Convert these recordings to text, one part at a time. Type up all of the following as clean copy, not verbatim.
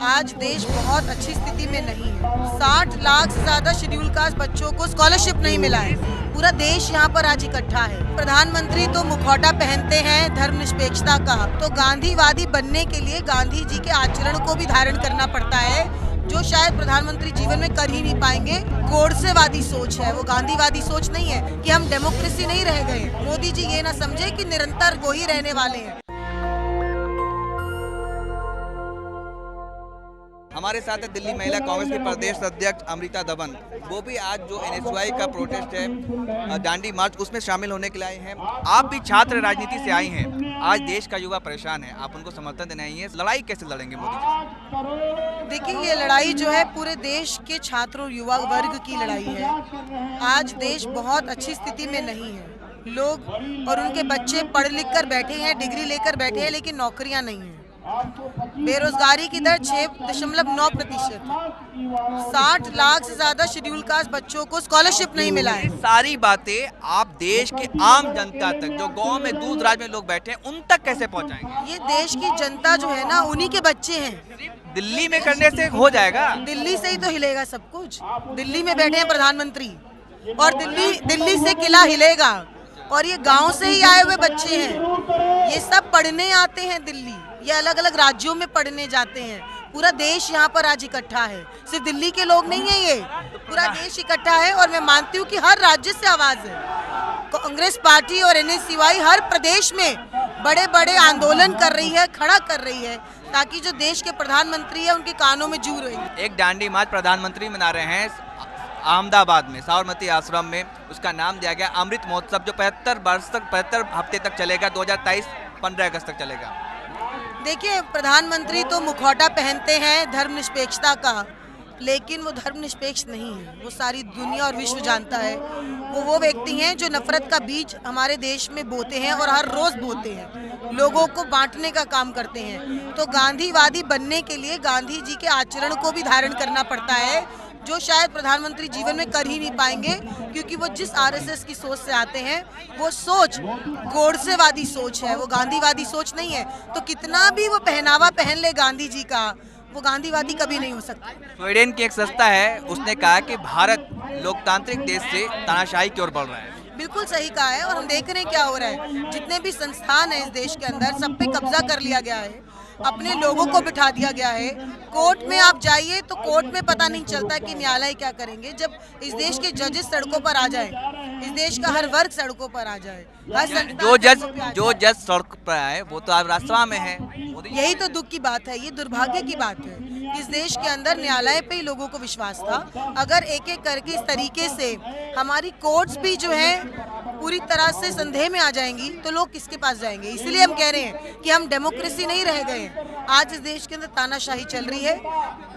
आज देश बहुत अच्छी स्थिति में नहीं है। 60 लाख से ज्यादा शेड्यूल कास्ट बच्चों को स्कॉलरशिप नहीं मिला है। पूरा देश यहाँ पर आज इकट्ठा है। प्रधानमंत्री तो मुखौटा पहनते हैं धर्मनिरपेक्षता का, तो गांधीवादी बनने के लिए गांधी जी के आचरण को भी धारण करना पड़ता है, जो शायद प्रधानमंत्री जीवन में कर ही नहीं पाएंगे। गोडसेवादी सोच है, वो गांधीवादी सोच नहीं है कि हम डेमोक्रेसी नहीं रह गए। मोदी जी ये ना समझे कि निरंतर वो ही रहने वाले हैं। हमारे साथ है दिल्ली महिला कांग्रेस की प्रदेश अध्यक्ष अमृता दबन। वो भी आज जो NSY का प्रोटेस्ट है दांडी मार्च, उसमें शामिल होने के लिए आए हैं। आप भी छात्र राजनीति से आई हैं। आज देश का युवा परेशान है, आप उनको समर्थन देने आई हैं। लड़ाई कैसे लड़ेंगे मोदी जी? देखिए, ये लड़ाई जो है पूरे देश के छात्र और युवा वर्ग की लड़ाई है। आज देश बहुत अच्छी स्थिति में नहीं है। लोग और उनके बच्चे पढ़ लिख कर बैठे हैं, डिग्री लेकर बैठे हैं, लेकिन नौकरियां नहीं हैं। बेरोजगारी की दर 6.9%। 60 लाख से ज्यादा शेड्यूल कास्ट बच्चों को स्कॉलरशिप नहीं मिला है। सारी बातें आप देश के आम जनता तक, जो गांव में दूर दराज में लोग बैठे हैं, उन तक कैसे पहुंचाएंगे? ये देश की जनता जो है ना, उन्हीं के बच्चे हैं। दिल्ली में करने से हो जाएगा? दिल्ली से ही तो हिलेगा सब कुछ। दिल्ली में बैठे हैं प्रधानमंत्री, और दिल्ली से किला हिलेगा। और ये गांव से ही आए हुए बच्चे हैं, ये सब पढ़ने आते हैं दिल्ली, ये अलग अलग राज्यों में पढ़ने जाते हैं। पूरा देश यहाँ पर आज इकट्ठा है, सिर्फ दिल्ली के लोग नहीं है, ये पूरा देश इकट्ठा है। और मैं मानती हूँ कि हर राज्य से आवाज है। कांग्रेस पार्टी और NSY हर प्रदेश में बड़े बड़े आंदोलन कर रही है, खड़ा कर रही है, ताकि जो देश के प्रधानमंत्री है उनके कानों में जू रही। एक दांडी मार्च प्रधानमंत्री मना रहे हैं अहमदाबाद में, साबरमती आश्रम में। उसका नाम दिया गया अमृत महोत्सव, जो 75 हफ्ते तक चलेगा। 2023 15 अगस्त तक चलेगा। देखिए, प्रधानमंत्री तो मुखौटा पहनते हैं धर्मनिरपेक्षता का, लेकिन वो धर्मनिरपेक्ष नहीं है। वो सारी दुनिया और विश्व जानता है। वो व्यक्ति हैं जो नफरत का बीज हमारे देश में बोते हैं और हर रोज बोते हैं, लोगों को बांटने का काम करते हैं। तो गांधीवादी बनने के लिए गांधी जी के आचरण को भी धारण करना पड़ता है, जो शायद प्रधानमंत्री जीवन में कर ही नहीं पाएंगे, क्योंकि वो जिस RSS की सोच से आते हैं, वो सोच गोडसेवादी सोच है, वो गांधीवादी सोच नहीं है। तो कितना भी वो पहनावा पहन ले गांधी जी का, वो गांधीवादी कभी नहीं हो सकता। स्वीडन की एक संस्था है, उसने कहा कि भारत लोकतांत्रिक देश से तानाशाही की ओर बढ़ रहा है। बिल्कुल सही कहा है, और हम देख रहे हैं क्या हो रहा है। जितने भी संस्थान हैं इस देश के अंदर, सब पे कब्जा कर लिया गया है, अपने लोगों को बिठा दिया गया है। कोर्ट में आप जाइए तो कोर्ट में पता नहीं चलता कि न्यायालय क्या करेंगे। जब इस देश के जजेस सड़कों पर आ जाए, इस देश का हर वर्ग सड़कों पर आ जाए, जो जज सड़क पर आए वो तो आज राजसभा में है। यही तो दुख की बात है, ये दुर्भाग्य की बात है। इस देश के अंदर न्यायालय पे ही लोगों को विश्वास था। अगर एक एक करके इस तरीके से हमारी कोर्ट्स भी जो है पूरी तरह से संदेह में आ जाएंगी, तो लोग किसके पास जाएंगे? इसलिए हम कह रहे हैं कि हम डेमोक्रेसी नहीं रह गए। आज इस देश के अंदर तानाशाही चल रही है।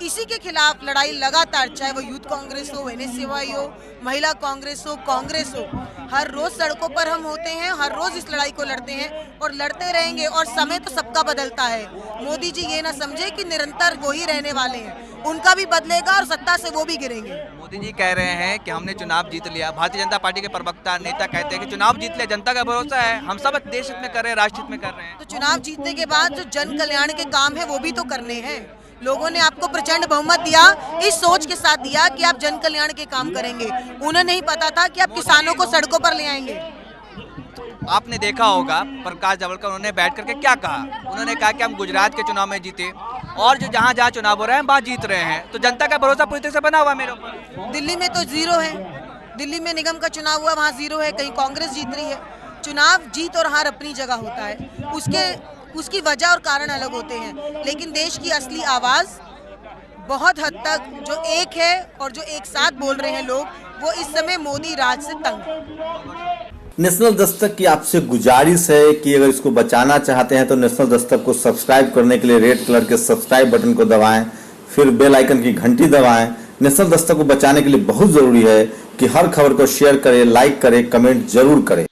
इसी के खिलाफ लड़ाई लगातार, चाहे वो यूथ कांग्रेस हो, NSY हो, महिला कांग्रेस हो, कांग्रेस हो, हर रोज सड़कों पर हम होते हैं, हर रोज इस लड़ाई को लड़ते हैं और लड़ते रहेंगे। और समय तो सबका बदलता है। मोदी जी ये ना समझे कि निरंतर वो ही रहने वाले हैं, उनका भी बदलेगा और सत्ता से वो भी गिरेंगे। मोदी जी कह रहे हैं कि हमने चुनाव जीत लिया। भारतीय जनता पार्टी के प्रवक्ता नेता कहते हैं कि चुनाव जीत लिया, जनता का भरोसा है, हम सब देश हित में कर रहे हैं, राष्ट्र हित में कर रहे हैं। तो चुनाव जीतने के बाद जो जन कल्याण के काम है वो भी तो करने हैं। लोगों ने आपको प्रचंड बहुमत दिया, इस सोच के साथ दिया कि आप जन कल्याण के काम करेंगे। उन्हें नहीं पता था कि आप किसानों को सड़कों पर ले आएंगे। आपने देखा होगा प्रकाश जावड़ेकर उन्होंने बैठ करके क्या कहा। उन्होंने कहा कि हम गुजरात के चुनाव में जीते, और जो जहाँ जहाँ चुनाव हो रहे हैं वहाँ जीत रहे हैं। तो जनता का भरोसा पूरी तरह से बना हुआ मेरे ऊपर। दिल्ली में तो जीरो है। दिल्ली में निगम का चुनाव हुआ, वहाँ जीरो है। कहीं कांग्रेस जीत रही है। चुनाव जीत और हार अपनी जगह होता है, उसकी वजह और कारण अलग होते हैं, लेकिन देश की असली आवाज बहुत हद तक जो एक है और जो एक साथ बोल रहे हैं लोग, वो इस समय मोदी राज से तंग। नेशनल दस्तक की आपसे गुजारिश है कि अगर इसको बचाना चाहते हैं तो नेशनल दस्तक को सब्सक्राइब करने के लिए रेड कलर के सब्सक्राइब बटन को दबाएं, फिर बेल आइकन की घंटी दबाएं। नेशनल दस्तक को बचाने के लिए बहुत जरूरी है कि हर खबर को शेयर करें, लाइक करें, कमेंट जरूर करें।